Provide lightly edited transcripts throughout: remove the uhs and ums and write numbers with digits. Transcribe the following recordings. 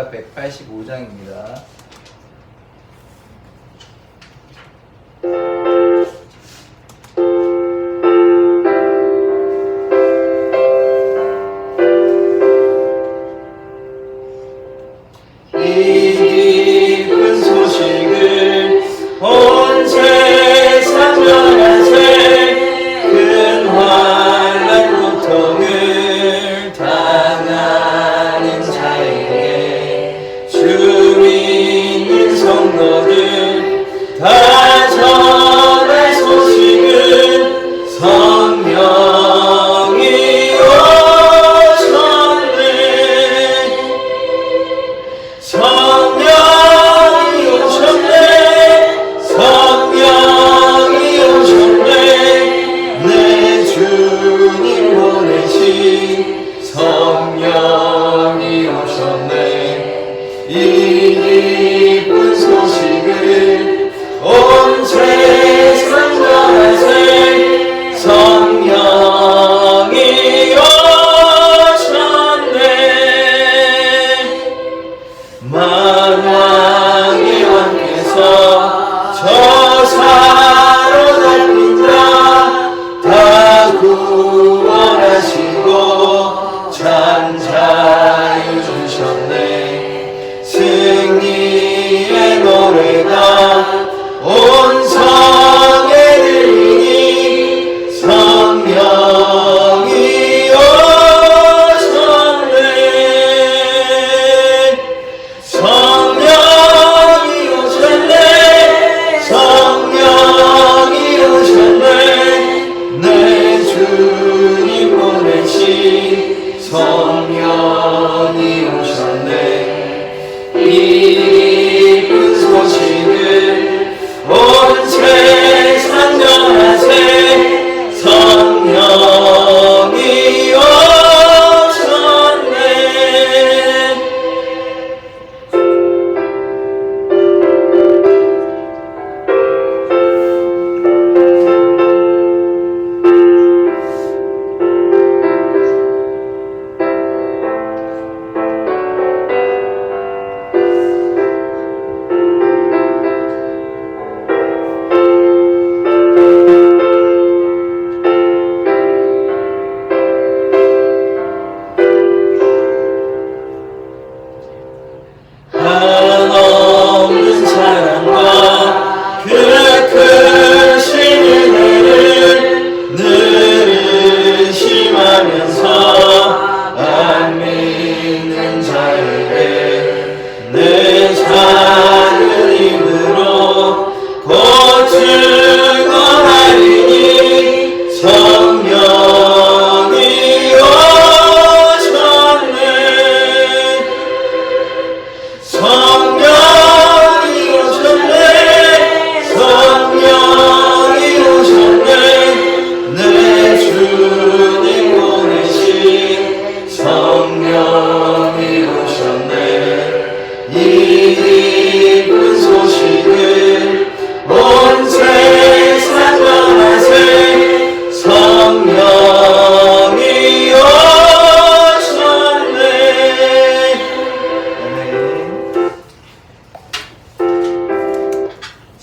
185장입니다.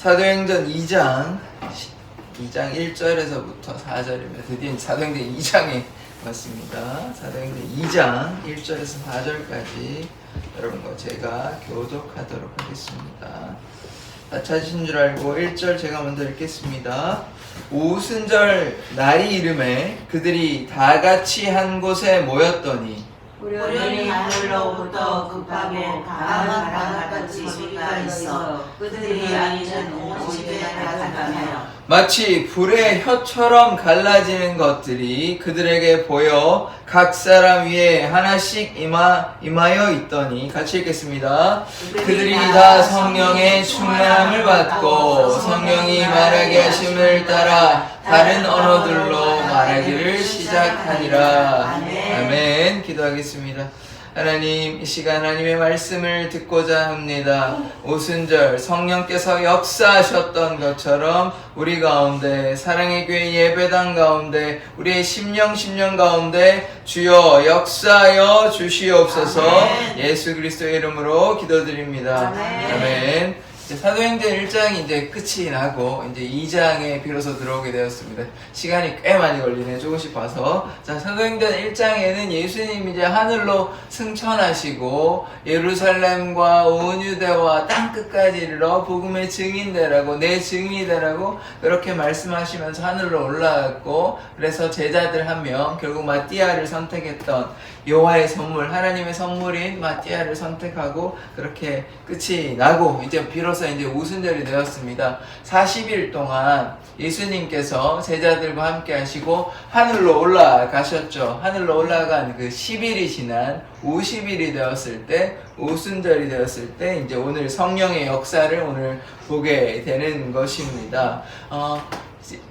사도행전 2장 1절에서부터 4절이면 드디어 사도행전 2장에 왔습니다. 사도행전 2장 1절에서 4절까지 여러분과 제가 교독하도록 하겠습니다. 다 찾으신 줄 알고 1절 제가 먼저 읽겠습니다. 오순절 날이 이름에 그들이 다 같이 한 곳에 모였더니 우연히 하늘로부터 급하고 강한 바람같이 소리가 있어 그들이 앉은 온 집에 가득하며 마치 불의 혀처럼 갈라지는 것들이 그들에게 보여 각 사람 위에 하나씩 임하여 있더니 같이 읽겠습니다. 그들이 다 성령의 충만함을 받고 성령이 말하게 하심을 따라 다른 언어들로 말하기를 시작하니라. 아멘. 기도하겠습니다. 하나님, 이 시간 하나님의 말씀을 듣고자 합니다. 오순절 성령께서 역사하셨던 것처럼 우리 가운데, 사랑의 교회 예배당 가운데, 우리의 심령 가운데 주여 역사하여 주시옵소서. 아멘. 예수 그리스도의 이름으로 기도드립니다. 아멘. 아멘. 이제 사도행전 1장이 이제 끝이 나고 이제 2장에 비로소 들어오게 되었습니다. 시간이 꽤 많이 걸리네. 조금씩 봐서. 자, 사도행전 1장에는 예수님이 이제 하늘로 승천하시고 예루살렘과 온 유대와 땅 끝까지 이르러 복음의 증인되라고, 내 증인이 되라고 그렇게 말씀하시면서 하늘로 올라갔고, 그래서 제자들 한 명, 결국 마띠아를 선택했던 여호와의 선물, 하나님의 선물인 마띠아를 선택하고 그렇게 끝이 나고 이제 비로소 이제 오순절이 되었습니다. 40일 동안 예수님께서 제자들과 함께 하시고 하늘로 올라가셨죠. 하늘로 올라간 그 10일이 지난 50일이 되었을 때, 오순절이 되었을 때 이제 오늘 성령의 역사를 오늘 보게 되는 것입니다.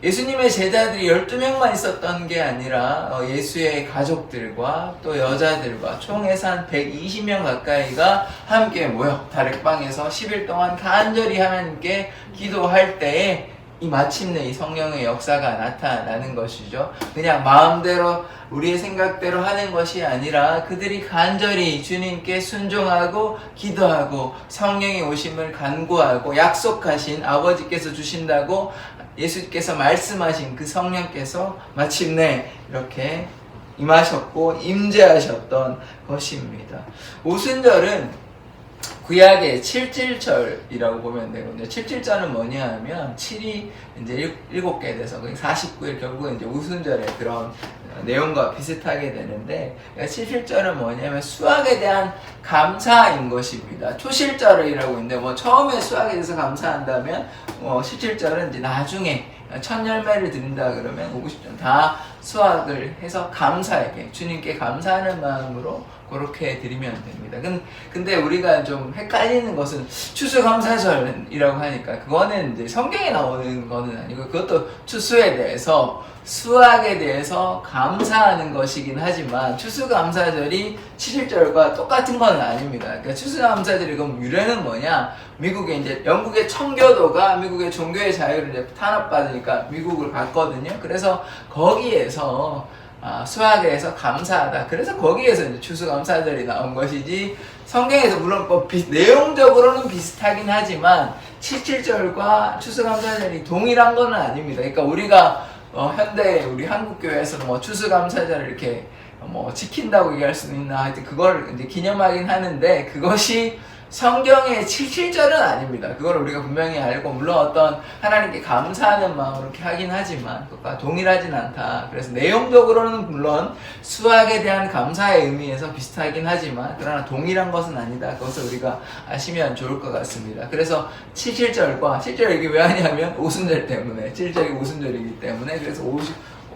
예수님의 제자들이 12명만 있었던 게 아니라 예수의 가족들과 또 여자들과 총 해서 한 120명 가까이가 함께 모여 다락방에서 10일 동안 간절히 하나님께 기도할 때에 이 마침내 이 성령의 역사가 나타나는 것이죠. 그냥 마음대로 우리의 생각대로 하는 것이 아니라 그들이 간절히 주님께 순종하고 기도하고 성령의 오심을 간구하고 약속하신 아버지께서 주신다고 예수께서 말씀하신 그 성령께서 마침내 이렇게 임하셨고 임재하셨던 것입니다. 오순절은 구약의 7.7절이라고 보면 되거든요. 7.7절은 뭐냐 하면 7이 이제 7개 돼서 49일 결국은 이제 오순절에 그런 내용과 비슷하게 되는데, 7.7절은 뭐냐면 수학에 대한 감사인 것입니다. 초실절이라고 있는데 처음에 수학에 대해서 감사한다면 17절은 이제 나중에 첫 열매를 드린다 그러면 50점 다 수확을 해서 감사하게 주님께 감사하는 마음으로 그렇게 드리면 됩니다. 근데 우리가 좀 헷갈리는 것은 추수감사절이라고 하니까 그거는 이제 성경에 나오는 거는 아니고, 그것도 추수에 대해서 수확에 대해서 감사하는 것이긴 하지만 추수감사절이 7일절과 똑같은 건 아닙니다. 그러니까 추수감사절이 그럼 유래는 뭐냐? 미국에 이제 영국의 청교도가 미국의 종교의 자유를 이제 탄압받으니까 미국을 갔거든요. 그래서 거기에서 수학에 대해서 감사하다. 그래서 거기에서 이제 추수감사절이 나온 것이지, 성경에서 물론 내용적으로는 비슷하긴 하지만 7.7절과 추수감사절이 동일한 건 아닙니다. 그러니까 우리가 현대 우리 한국교회에서는 추수감사절을 이렇게 지킨다고 얘기할 수는 있나, 하여튼 그걸 이제 기념하긴 하는데 그것이 성경의 7.7절은 아닙니다. 그걸 우리가 분명히 알고, 물론 어떤 하나님께 감사하는 마음으로 이렇게 하긴 하지만 그것과 동일하진 않다. 그래서 내용적으로는 물론 수학에 대한 감사의 의미에서 비슷하긴 하지만 그러나 동일한 것은 아니다. 그것을 우리가 아시면 좋을 것 같습니다. 그래서 7.7절과 7.7절 이게 왜 하냐면 오순절 때문에, 7절이 오순절이기 때문에, 그래서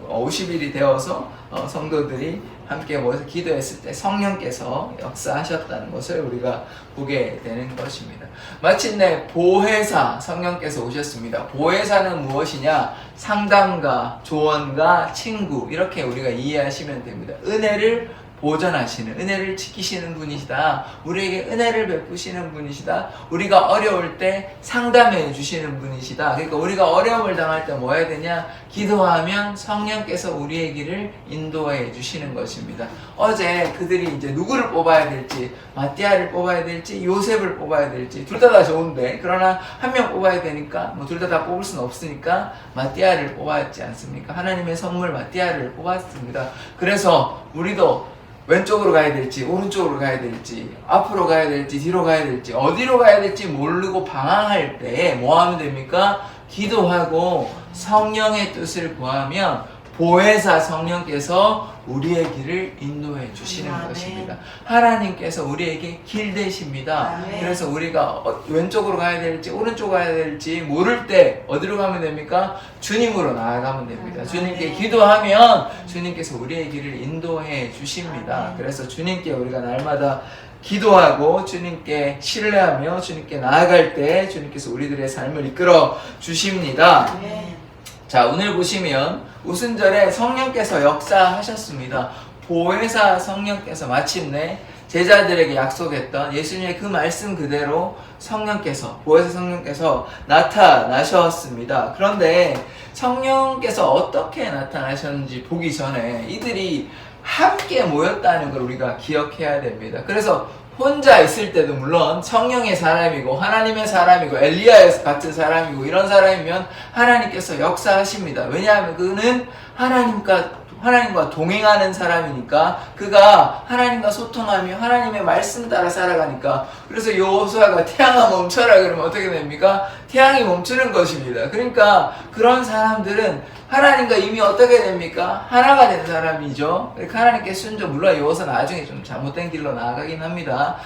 50일이 되어서 성도들이 함께 모여서 기도했을 때 성령께서 역사하셨다는 것을 우리가 보게 되는 것입니다. 마침내 보혜사 성령께서 오셨습니다. 보혜사는 무엇이냐? 상담가, 조언가, 친구, 이렇게 우리가 이해하시면 됩니다. 은혜를 보전하시는, 은혜를 지키시는 분이시다. 우리에게 은혜를 베푸시는 분이시다. 우리가 어려울 때 상담해 주시는 분이시다. 그러니까 우리가 어려움을 당할 때 뭐 해야 되냐? 기도하면 성령께서 우리의 길을 인도해 주시는 것입니다. 어제 그들이 이제 누구를 뽑아야 될지, 마띠아를 뽑아야 될지, 요셉을 뽑아야 될지, 둘 다 좋은데, 그러나 한 명 뽑아야 되니까, 둘 다 뽑을 수는 없으니까 마띠아를 뽑았지 않습니까? 하나님의 선물 마띠아를 뽑았습니다. 그래서 우리도 왼쪽으로 가야 될지, 오른쪽으로 가야 될지, 앞으로 가야 될지, 뒤로 가야 될지, 어디로 가야 될지 모르고 방황할 때 뭐 하면 됩니까? 기도하고 성령의 뜻을 구하면 보혜사 성령께서 우리의 길을 인도해 주시는 아멘. 것입니다. 하나님께서 우리에게 길 되십니다. 아멘. 그래서 우리가 왼쪽으로 가야 될지 오른쪽으로 가야 될지 모를 때 어디로 가면 됩니까? 주님으로 나아가면 됩니다. 아멘. 주님께 기도하면 주님께서 우리의 길을 인도해 주십니다. 아멘. 그래서 주님께 우리가 날마다 기도하고 주님께 신뢰하며 주님께 나아갈 때 주님께서 우리들의 삶을 이끌어 주십니다. 아멘. 자, 오늘 보시면 오순절에 성령께서 역사하셨습니다. 보혜사 성령께서 마침내 제자들에게 약속했던 예수님의 그 말씀 그대로 성령께서, 보혜사 성령께서 나타나셨습니다. 그런데 성령께서 어떻게 나타나셨는지 보기 전에 이들이 함께 모였다는 걸 우리가 기억해야 됩니다. 그래서 혼자 있을 때도 물론 성령의 사람이고 하나님의 사람이고 엘리야 같은 사람이고 이런 사람이면 하나님께서 역사하십니다. 왜냐하면 그는 하나님과 동행하는 사람이니까, 그가 하나님과 소통하며 하나님의 말씀 따라 살아가니까. 그래서 여호수아가 태양아 멈춰라 그러면 어떻게 됩니까? 태양이 멈추는 것입니다. 그러니까 그런 사람들은 하나님과 이미 어떻게 됩니까? 하나가 된 사람이죠. 그러니까 하나님께 순종, 물론 여호수아 나중에 좀 잘못된 길로 나아가긴 합니다.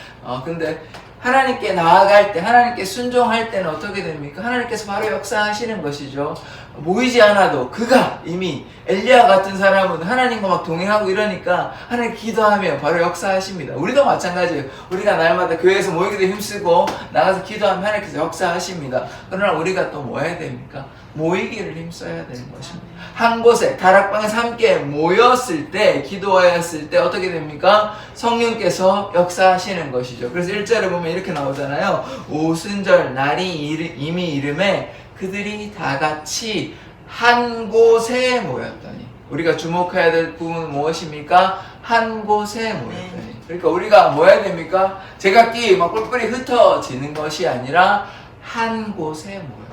근데 하나님께 나아갈 때, 하나님께 순종할 때는 어떻게 됩니까? 하나님께서 바로 역사하시는 것이죠. 모이지 않아도 그가 이미 엘리야 같은 사람은 하나님과 막 동행하고 이러니까 하나님 기도하면 바로 역사하십니다. 우리도 마찬가지예요. 우리가 날마다 교회에서 모이기도 힘쓰고 나가서 기도하면 하나님께서 역사하십니다. 그러나 우리가 또 뭐 해야 됩니까? 모이기를 힘써야 되는 것입니다. 한 곳에 다락방에서 함께 모였을 때, 기도하였을 때 어떻게 됩니까? 성령께서 역사하시는 것이죠. 그래서 1절에 보면 이렇게 나오잖아요. 오순절 날이 이미 이름에 그들이 다 같이 한 곳에 모였더니. 우리가 주목해야 될 부분은 무엇입니까? 한 곳에 모였더니. 그러니까 우리가 뭐 해야 됩니까? 제각기 막 뿔뿔이 흩어지는 것이 아니라 한 곳에 모였더니.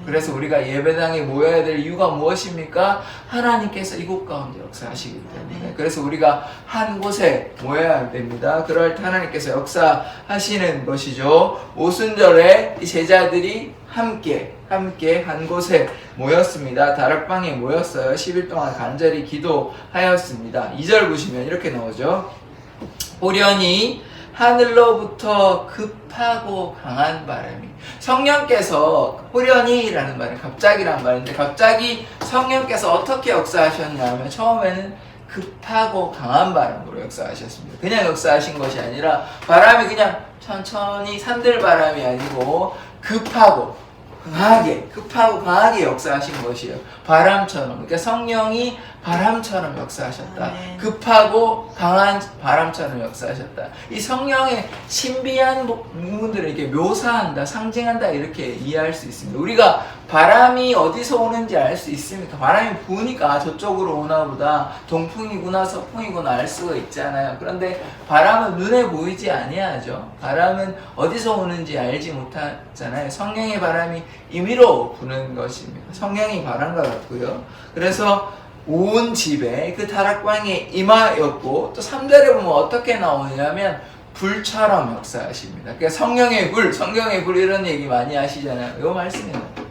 그래서 우리가 예배당에 모여야 될 이유가 무엇입니까? 하나님께서 이곳 가운데 역사하시기 때문에. 그래서 우리가 한 곳에 모여야 됩니다. 그럴 때 하나님께서 역사하시는 것이죠. 오순절에 이 제자들이 함께 한 곳에 모였습니다. 다락방에 모였어요. 10일 동안 간절히 기도하였습니다. 2절 보시면 이렇게 나오죠. 호련히 하늘로부터 급하고 강한 바람이. 성령께서, 호련히라는 말은 갑자기란 말인데, 갑자기 성령께서 어떻게 역사하셨냐면 처음에는 급하고 강한 바람으로 역사하셨습니다. 그냥 역사하신 것이 아니라 바람이 그냥 천천히 산들바람이 아니고 급하고 강하게 역사하신 것이에요. 바람처럼. 그러니까 성령이 바람처럼 역사하셨다. 급하고 강한 바람처럼 역사하셨다. 이 성령의 신비한 부분들을 이렇게 묘사한다, 상징한다, 이렇게 이해할 수 있습니다. 우리가 바람이 어디서 오는지 알 수 있습니까? 바람이 부으니까 저쪽으로 오나 보다, 동풍이구나 서풍이구나 알 수가 있잖아요. 그런데 바람은 눈에 보이지 아니하죠. 바람은 어디서 오는지 알지 못하잖아요. 성령의 바람이 임의로 부는 것입니다. 성령이 바람과 같고요. 그래서 온 집에 그 다락방에 임하였고, 또 3절에 보면 어떻게 나오냐면 불처럼 역사하십니다. 그러니까 성령의 불 이런 얘기 많이 하시잖아요. 이 말씀이에요.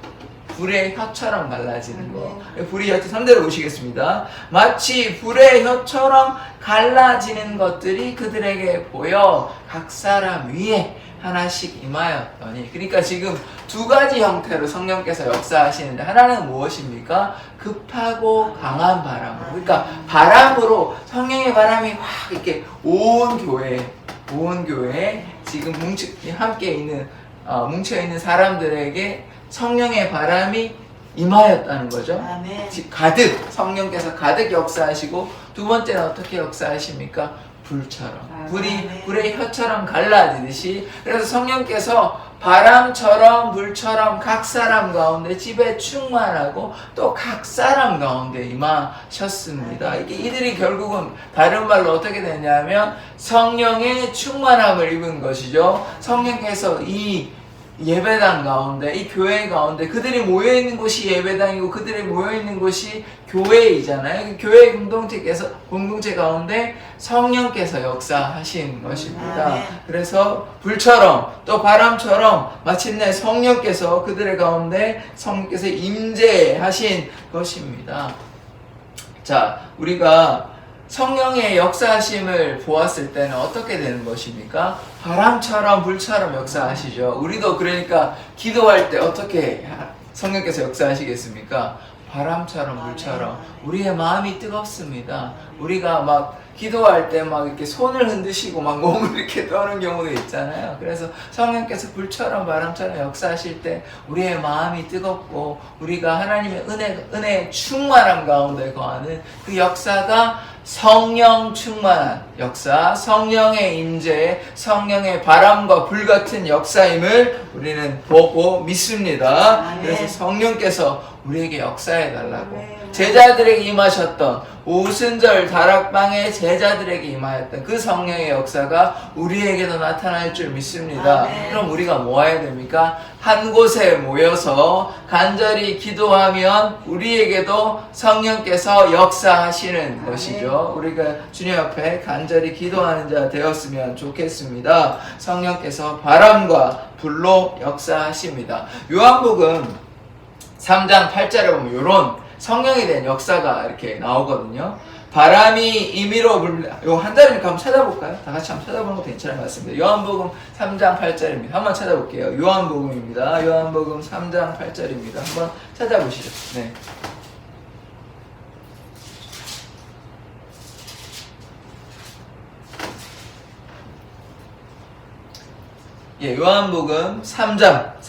불의 혀처럼 갈라지는 거. 불의 혀, 3절에 보시겠습니다. 마치 불의 혀처럼 갈라지는 것들이 그들에게 보여 각 사람 위에 하나씩 임하였더니. 그러니까 지금 두 가지 형태로 성령께서 역사하시는데, 하나는 무엇입니까? 급하고 강한 바람으로. 그러니까 바람으로, 성령의 바람이 확 이렇게 온 교회에 지금 함께 있는, 뭉쳐있는 사람들에게 성령의 바람이 임하였다는 거죠. 아멘. 가득, 성령께서 가득 역사하시고, 두 번째는 어떻게 역사하십니까? 불처럼. 불의 혀처럼 갈라지듯이. 그래서 성령께서 바람처럼 불처럼 각 사람 가운데 집에 충만하고 또 각 사람 가운데 임하셨습니다. 이들이 결국은 다른 말로 어떻게 되냐면 성령의 충만함을 입은 것이죠. 성령께서 이 예배당 가운데, 이 교회 가운데, 그들이 모여있는 곳이 예배당이고 그들이 모여있는 곳이 교회이잖아요. 교회 공동체 가운데 성령께서 역사하신 것입니다. 그래서 불처럼 또 바람처럼 마침내 성령께서 그들의 가운데 성령께서 임재하신 것입니다. 자, 우리가 성령의 역사하심을 보았을 때는 어떻게 되는 것입니까? 바람처럼 불처럼 역사하시죠. 우리도 그러니까 기도할 때 어떻게 성령께서 역사하시겠습니까? 바람처럼 불처럼. 우리의 마음이 뜨겁습니다. 우리가 막 기도할 때 막 이렇게 손을 흔드시고 막 몸을 이렇게 떠는 경우도 있잖아요. 그래서 성령께서 불처럼 바람처럼 역사하실 때 우리의 마음이 뜨겁고 우리가 하나님의 은혜의 충만함 가운데 거하는 그 역사가 성령 충만한 역사, 성령의 임재, 성령의 바람과 불 같은 역사임을 우리는 보고 믿습니다. 그래서 성령께서 우리에게 역사해 달라고 제자들에게 임하셨던 오순절 다락방의 제자들에게 임하였던 그 성령의 역사가 우리에게도 나타날 줄 믿습니다. 그럼 우리가 뭐 해야 됩니까? 한 곳에 모여서 간절히 기도하면 우리에게도 성령께서 역사하시는 것이죠. 우리가 주님 앞에 간절히 기도하는 자 되었으면 좋겠습니다. 성령께서 바람과 불로 역사하십니다. 요한복음 3장 8절에 보면 이런 성령에 대한 역사가 이렇게 나오거든요. 바람이 임의로 불, 요 한 자리니까 한번 찾아볼까요? 다 같이 한번 찾아보는 것도 괜찮을 것 같습니다. 요한복음 3장 8절입니다. 한번 찾아볼게요. 요한복음입니다. 요한복음 3장 8절입니다. 한번 찾아보시죠. 네. 예, 요한복음 3장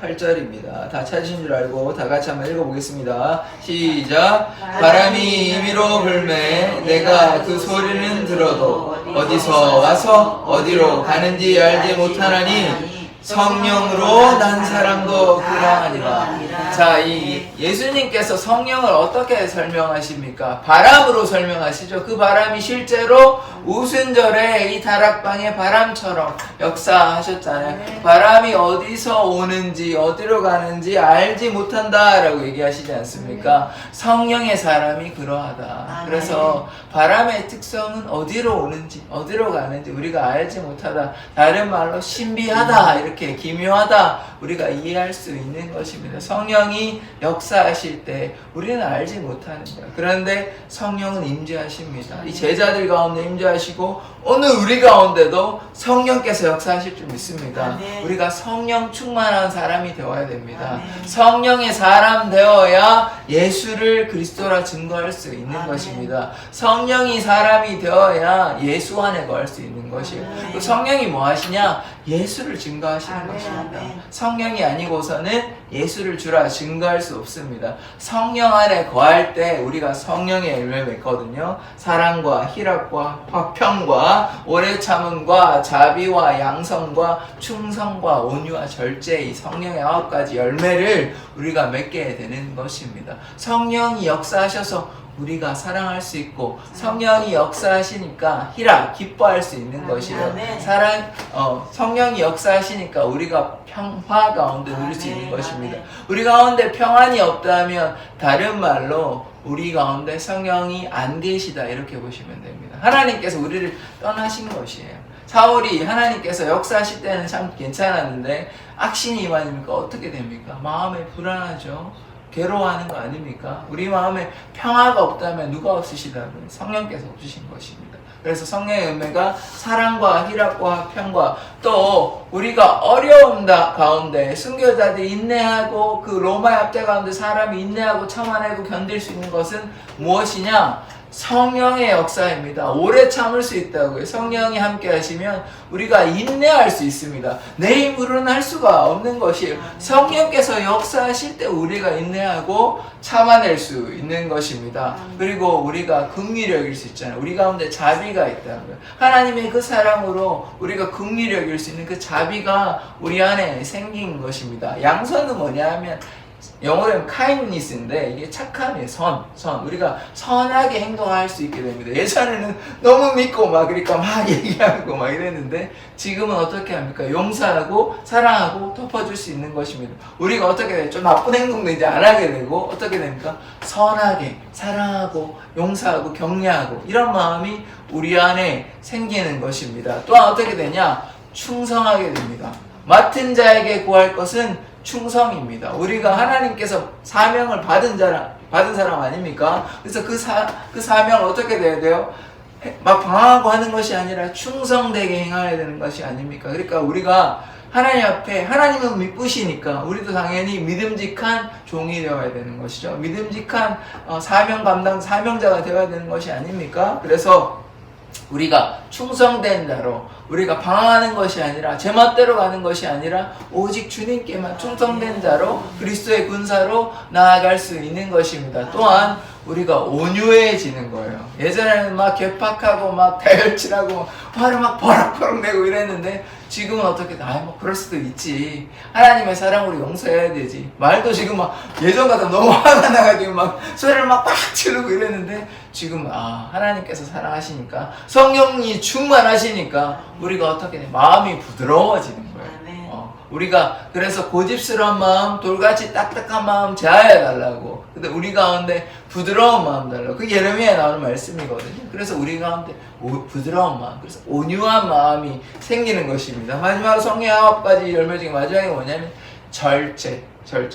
8절입니다. 다 찾으신 줄 알고 다 같이 한번 읽어보겠습니다. 시작. 바람이 임의로 불매 내가 그 소리는 들어도 어디서 와서 어디로 가는지 알지 못하나니 성령으로 난 사람도 그러하니라. 자, 이 예수님께서 성령을 어떻게 설명하십니까? 바람으로 설명하시죠. 그 바람이 실제로 오순절에 이 다락방의 바람처럼 역사하셨잖아요. 바람이 어디서 오는지 어디로 가는지 알지 못한다라고 얘기하시지 않습니까? 성령의 사람이 그러하다. 그래서 바람의 특성은 어디로 오는지 어디로 가는지 우리가 알지 못하다. 다른 말로 신비하다, 이렇게 기묘하다, 우리가 이해할 수 있는 것입니다. 성령이 역사하실 때 우리는 알지 못하는 거예요. 그런데 성령은 임재하십니다. 이 제자들 가운데 임재하시고 오늘 우리 가운데도 성령께서 역사하실 줄 믿습니다. 우리가 성령 충만한 사람이 되어야 됩니다. 성령의 사람 되어야 예수를 그리스도라 증거할 수 있는 것입니다. 성령이 사람이 되어야 예수 안에 거할 수 있는 것이에요. 그 성령이 뭐 하시냐? 예수를 증거하시는 것입니다. 성령이 아니고서는 예수를 주라 증거할 수 없습니다. 성령 안에 거할 때 우리가 성령의 열매를 맺거든요. 사랑과 희락과 화평과 오래 참음과 자비와 양성과 충성과 온유와 절제, 이 성령의 9가지 열매를 우리가 맺게 되는 것입니다. 성령이 역사하셔서 우리가 사랑할 수 있고, 성령이 역사하시니까 희락, 기뻐할 수 있는 것이에요. 성령이 역사하시니까 우리가 평화 가운데 누릴 수 있는 것입니다. 우리 가운데 평안이 없다면 다른 말로 우리 가운데 성령이 안 계시다, 이렇게 보시면 됩니다. 하나님께서 우리를 떠나신 것이에요. 사울이 하나님께서 역사하실 때는 참 괜찮았는데 악신이 임하니까 어떻게 됩니까? 마음에 불안하죠. 괴로워하는 거 아닙니까? 우리 마음에 평화가 없다면 누가 없으시다고요? 성령께서 없으신 것입니다. 그래서 성령의 은혜가 사랑과 희락과 평과, 또 우리가 어려움 가운데 순교자들이 인내하고 그 로마의 압제 가운데 사람이 인내하고 참아내고 견딜 수 있는 것은 무엇이냐? 성령의 역사입니다. 오래 참을 수 있다고요. 성령이 함께 하시면 우리가 인내할 수 있습니다. 내 힘으로는 할 수가 없는 것이에요. 성령께서 역사하실 때 우리가 인내하고 참아낼 수 있는 것입니다. 그리고 우리가 긍휼히 여길 수 있잖아요. 우리 가운데 자비가 있다고요. 하나님의 그 사랑으로 우리가 긍휼히 여길 수 있는 그 자비가 우리 안에 생긴 것입니다. 양선은 뭐냐 하면 영어로 하면 kindness인데 이게 착함이에요. 선. 우리가 선하게 행동할 수 있게 됩니다. 예전에는 너무 믿고 그러니까 막 얘기하고 이랬는데 지금은 어떻게 합니까? 용서하고 사랑하고 덮어줄 수 있는 것입니다. 우리가 어떻게 돼요? 좀 나쁜 행동도 이제 안 하게 되고 어떻게 됩니까? 선하게 사랑하고 용서하고 격려하고 이런 마음이 우리 안에 생기는 것입니다. 또한 어떻게 되냐? 충성하게 됩니다. 맡은 자에게 구할 것은 충성입니다. 우리가 하나님께서 사명을 받은 사람 아닙니까? 그래서 그 사명을 어떻게 돼야 돼요? 막 방황하고 하는 것이 아니라 충성되게 행해야 되는 것이 아닙니까? 그러니까 우리가 하나님 앞에 하나님은 믿으시니까 우리도 당연히 믿음직한 종이 되어야 되는 것이죠. 믿음직한 사명자가 되어야 되는 것이 아닙니까? 그래서 우리가 충성된 자로, 우리가 방황하는 것이 아니라 제 멋대로 가는 것이 아니라 오직 주님께만 충성된 자로 그리스도의 군사로 나아갈 수 있는 것입니다. 또한 우리가 온유해지는 거예요. 예전에는 막 개팍하고 막 다혈질하고 화를 막 버럭버럭 내고 이랬는데 지금은 어떻게 뭐 그럴 수도 있지. 하나님의 사랑으로 용서해야 되지. 말도 지금 막 예전 같아 너무 화가 나가지고 막 소리를 막 지르고 이랬는데 지금 하나님께서 사랑하시니까 성령이 충만하시니까 우리가 어떻게 돼? 마음이 부드러워지는 거예요. 우리가 그래서 고집스러운 마음, 돌같이 딱딱한 마음 제하여 달라고. 근데 우리 가운데 부드러운 마음 달라고. 그게 예레미야에 나오는 말씀이거든요. 그래서 우리 가운데 부드러운 마음, 그래서 온유한 마음이 생기는 것입니다. 마지막으로 성령 9가지 열매 중에 마지막에 뭐냐면 절제.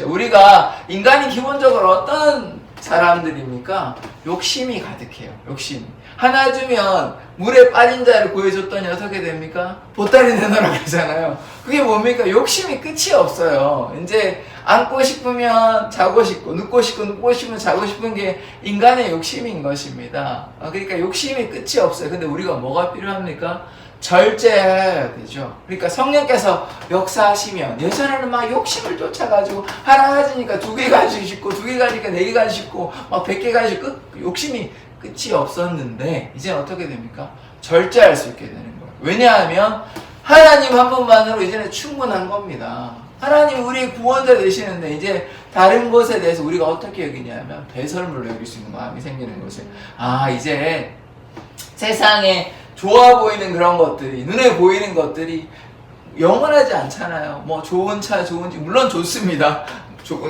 우리가 인간이 기본적으로 어떤 사람들입니까? 욕심이 가득해요. 욕심. 하나 주면 물에 빠진 자를 구해줬더니 어떻게 됩니까? 보따리 내놓으라 그러잖아요. 그게 뭡니까? 욕심이 끝이 없어요. 이제 앉고 싶으면 자고 싶고, 눕고 싶으면 자고 싶은 게 인간의 욕심인 것입니다. 그러니까 욕심이 끝이 없어요. 근데 우리가 뭐가 필요합니까? 절제해야 되죠. 그러니까 성령께서 역사하시면, 예전에는 막 욕심을 쫓아가지고 하나 가지니까 2개 가지고 싶고, 2개 가지니까 4개 가지고 싶고, 막 100개 가지고 욕심이 끝이 없었는데 이제 어떻게 됩니까? 절제할 수 있게 되는 거예요. 왜냐하면 하나님 한 분만으로 이제는 충분한 겁니다. 하나님 우리의 구원자 되시는데 이제 다른 것에 대해서 우리가 어떻게 여기냐면 배설물로 여길 수 있는 마음이 생기는 거죠. 이제 세상에 좋아 보이는 그런 것들이, 눈에 보이는 것들이 영원하지 않잖아요. 뭐 좋은 차, 좋은 집, 물론 좋습니다.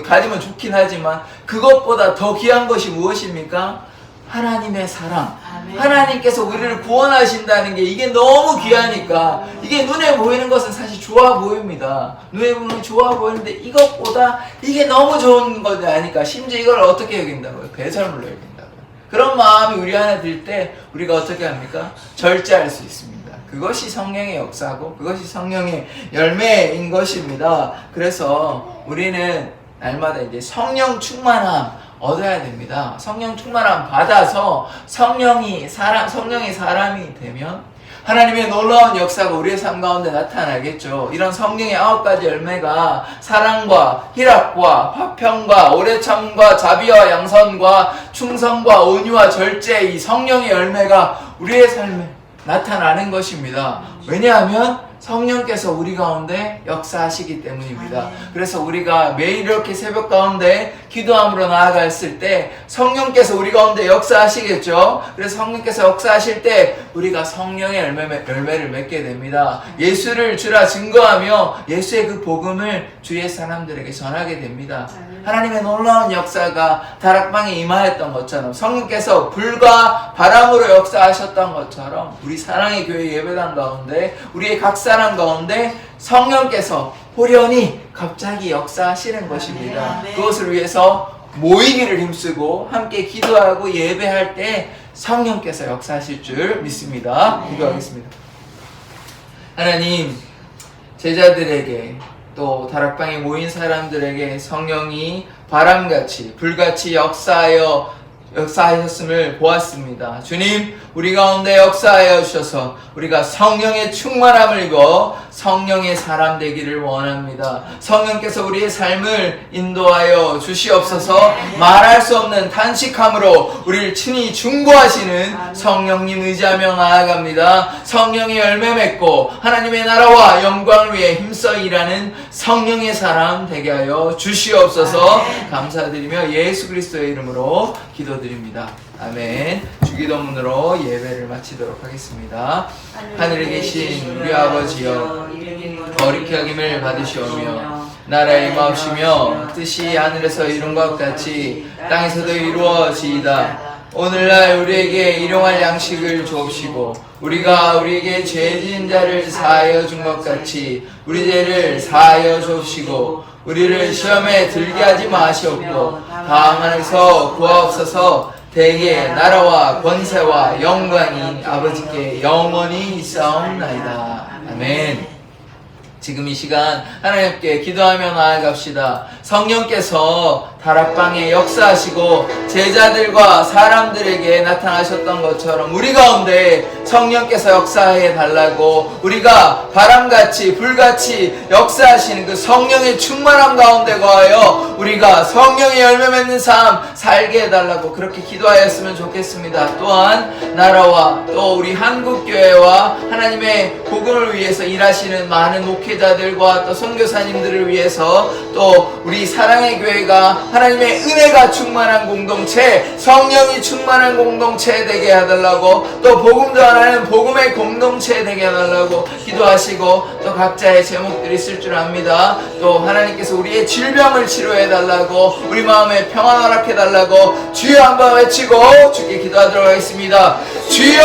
가지면 좋긴 하지만 그것보다 더 귀한 것이 무엇입니까? 하나님의 사랑. 아멘. 하나님께서 우리를 구원하신다는 게 이게 너무 귀하니까 이게 눈에 보이는 것은 사실 좋아 보입니다. 눈에 보면 좋아 보이는데 이것보다 이게 너무 좋은 것이 아니까 심지어 이걸 어떻게 여긴다고요? 배설물로 여긴다고요. 그런 마음이 우리 안에 들 때 우리가 어떻게 합니까? 절제할 수 있습니다. 그것이 성령의 역사고 그것이 성령의 열매인 것입니다. 그래서 우리는 날마다 이제 성령 충만함 얻어야 됩니다. 성령 충만함 받아서 성령이 사람이 되면 하나님의 놀라운 역사가 우리의 삶 가운데 나타나겠죠. 이런 성령의 9가지 열매가 사랑과 희락과 화평과 오래참과 자비와 양선과 충성과 온유와 절제, 이 성령의 열매가 우리의 삶에 나타나는 것입니다. 왜냐하면 성령께서 우리 가운데 역사하시기 때문입니다. 그래서 우리가 매일 이렇게 새벽 가운데 기도함으로 나아갔을 때 성령께서 우리 가운데 역사하시겠죠. 그래서 성령께서 역사하실 때 우리가 성령의 열매를 맺게 됩니다. 예수를 주라 증거하며 예수의 그 복음을 주위의 사람들에게 전하게 됩니다. 하나님의 놀라운 역사가 다락방에 임하였던 것처럼 성령께서 불과 바람으로 역사하셨던 것처럼 우리 사랑의 교회 예배당 가운데 우리의 각 사람 가운데 성령께서 호련히 갑자기 역사하시는 것입니다. 그것을 위해서 모이기를 힘쓰고 함께 기도하고 예배할 때 성령께서 역사하실 줄 믿습니다. 기도하겠습니다. 하나님, 제자들에게 또 다락방에 모인 사람들에게 성령이 바람같이 불같이 역사하셨음을 보았습니다. 주님, 우리 가운데 역사하여 주셔서 우리가 성령의 충만함을 입어 성령의 사람 되기를 원합니다. 성령께서 우리의 삶을 인도하여 주시옵소서. 말할 수 없는 탄식함으로 우리를 친히 중보하시는 성령님 의지하며 나아갑니다. 성령의 열매 맺고 하나님의 나라와 영광을 위해 힘써 일하는 성령의 사람 되게 하여 주시옵소서. 감사드리며 예수 그리스도의 이름으로 기도드립니다. 아멘. 주기도문으로 예배를 마치도록 하겠습니다. 하늘에 계신 우리 아버지여, 거룩히 여김을 받으시오며 나라의 임하옵시며 뜻이 하늘에서 이룬 것 같이 땅에서도 이루어지이다. 오늘날 우리에게 일용할 양식을 주옵시고 우리가 우리에게 죄 지은 자를 사하여 준 것 같이 우리 죄를 사하여 주옵시고 우리를 시험에 들게 하지 마시옵고 다음 안에서 구하옵소서. 대개 나라와 권세와 영광이 아버지께 영원히 있사옵나이다. 아멘. 지금 이 시간 하나님께 기도하며 나아갑시다. 성령께서 다락방에 역사하시고 제자들과 사람들에게 나타나셨던 것처럼 우리 가운데 성령께서 역사해 달라고, 우리가 바람같이 불같이 역사하시는 그 성령의 충만함 가운데 거하여 우리가 성령의 열매 맺는 삶 살게 해달라고 그렇게 기도하였으면 좋겠습니다. 또한 나라와 또 우리 한국교회와 하나님의 복음을 위해서 일하시는 많은 목회자들과 또 선교사님들을 위해서, 또 우리 사랑의 교회가 하나님의 은혜가 충만한 공동체, 성령이 충만한 공동체 되게 해달라고, 또 복음 전하는 복음의 공동체 되게 해달라고 기도하시고, 또 각자의 제목들이 있을 줄 압니다. 또 하나님께서 우리의 질병을 치료해달라고, 우리 마음에 평안 허락해달라고 주여 한번 외치고 주께 기도하도록 하겠습니다. 주여!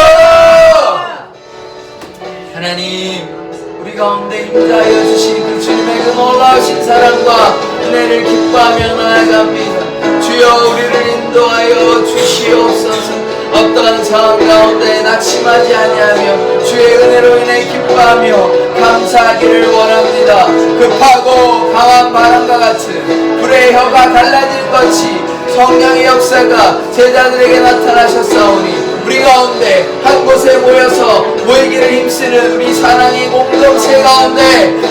하나님, 우리 가운데 임자하여 주신 그 주님의 그 놀라우신 사랑과 은혜를 기뻐하며 나아갑니다. 주여, 우리를 인도하여 주시옵소서. 어떠한 상황 가운데 낙심하지 아니하며 주의 은혜로 인해 기뻐하며 감사하기를 원합니다. 급하고 강한 바람과 같은 불의 혀가 갈라질 것이 성령의 역사가 제자들에게 나타나셨사오니, 우리 가운데 한 곳에 모여서 모이기를 힘쓰는 우리 사랑의 공동체 가운데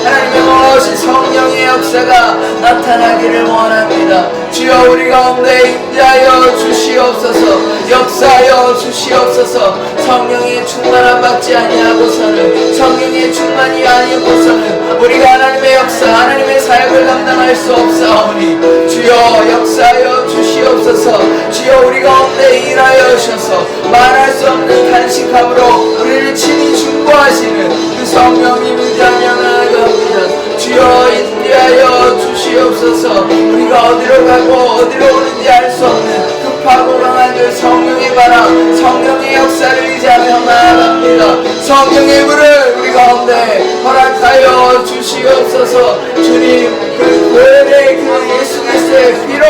하나님의 놀라우신 성령의 역사가 나타나기를 원합니다. 주여, 우리 가운데 임재하여 주시옵소서. 역사하여 주시옵소서. 성령의 충만함 받지 아니하고서는, 성령의 충만이 아니고서는 우리가 하나님의 역사, 하나님의 사역을 감당할 수 없사오니 주여, 역사하여 주시옵소서. 주여, 우리 가운데 일하여 주셔서 말할 수 없는 간직함으로 우리를 친히 중보하시는 그 성령님 임재하며 나아갑니다. 주여, 인도하여 주시옵소서. 우리가 어디로 가고 어디로 오는지 알 수 없는 급하고 강한 그 성령의 바람, 성령의 역사를 의지하며 나아갑니다. 성령의 물을 우리 가운데 허락하여 주시옵소서. 주님, 그 보혈의 그 예수 그리스도의 피로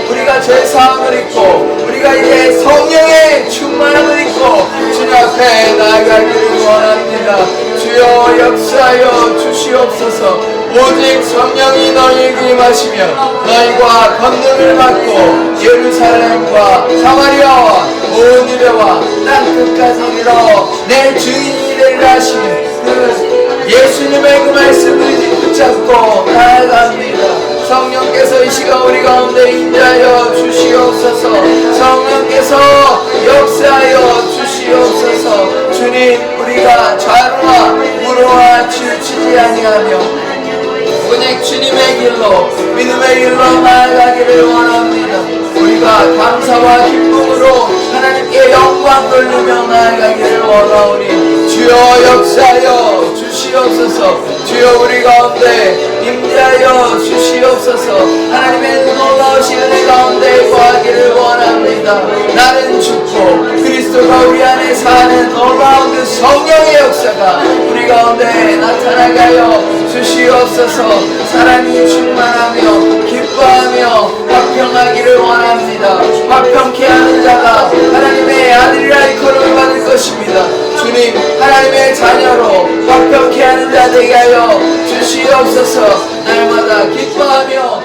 우리가 죄 사함을 입고 우리가 이제 성령의 충만함을 입고 주님 앞에 나아가기를 원합니다. 주여, 역사하여 주시옵소서. 오직 성령이 너희에게 임하시며 너희가 권능을 받고 예루살렘과 사마리아와 온 유대와 땅끝까지 이르러 내 주인이 되리라 하시는 그 예수님의 그 말씀을 붙잡고 나아갑니다. 성령께서 이 시간 우리 가운데 임재하여 주시옵소서. 성령께서 역사하여 주시옵소서. 주님, 우리가 좌로와 우로와 치우치지 아니하며 오직 주님의 길로, 믿음의 길로 나아가기를 원합니다. 우리가 감사와 기쁨으로 하나님께 영광 돌리며 나아가기를 원하오니 주여, 역사하여 주시옵소서. 주여, 우리 가운데 임재하여 주시옵소서. 하나님의 놀라우신 은혜 가운데 거하기를 원합니다. 나는 죽고 그리스도가 우리 안에 사는 놀라운 그 성령의 역사가 우리 가운데 나타나가여 주시옵소서. 사랑이 충만하며 기뻐하며 화평하기를 원합니다. 화평케 하는 자가 하나님의 아들이라 일컬음을 받을 것입니다. 주님, 하나님의 자녀로 화평케 하는 자 되게 하여 주시옵소서. 날마다 기뻐하며